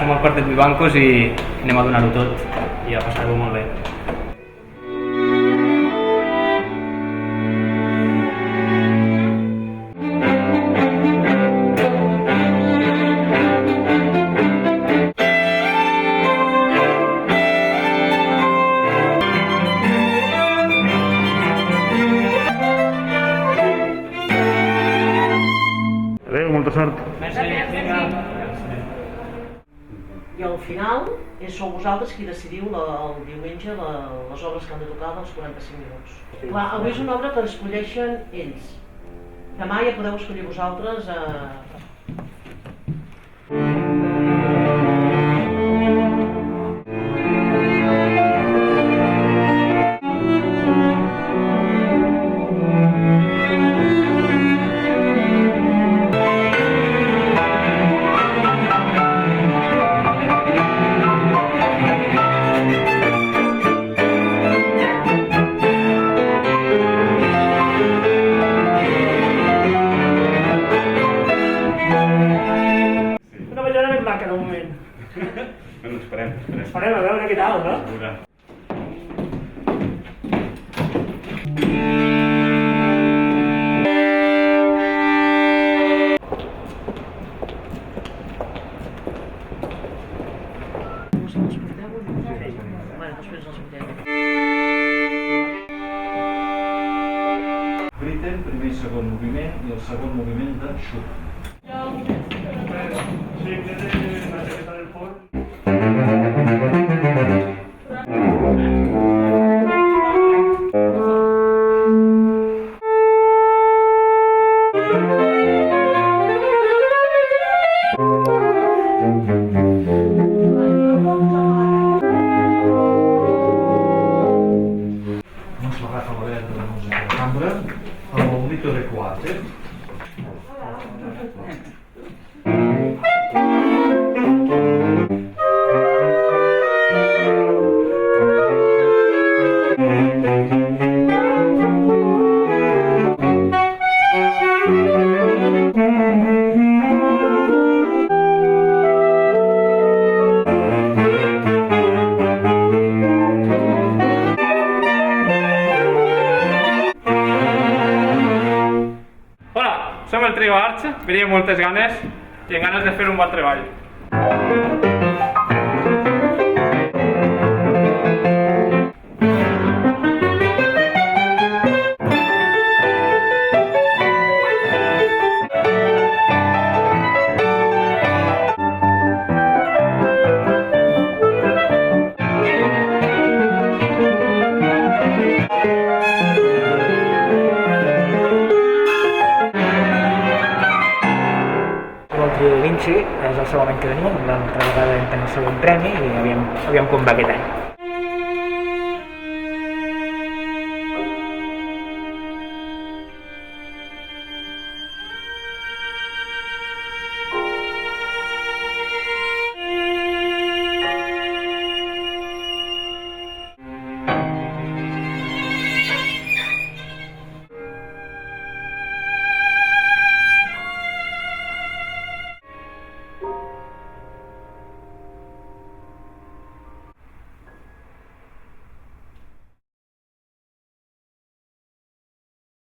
Som el Quartet Vivancos i anem a donar-ho tot i a passar-ho molt bé. Adéu, molta sort. I al final sou vosaltres qui decidiu el diumenge les obres que han de tocar dels 45 minuts. Clar, avui és una obra que escolleixen ells. Demà ja podeu escollir vosaltres Una ballona ben maca, de moment. Bueno, esperem. Esperem a veure què tal, no? després els mirem. Britten, primer i segon moviment, i el segon moviment de Schumann. Sí, que és la jaqueta del forn. Non si va a favore della musica da camera, ho un dito recuate. Hola, som el Trio Arch, veníem moltes ganes i amb ganes de fer un bon treball. El trio Vinci és el segon any que venim, l'altra vegada vam tenir el segon premi i aviam com va aquest any.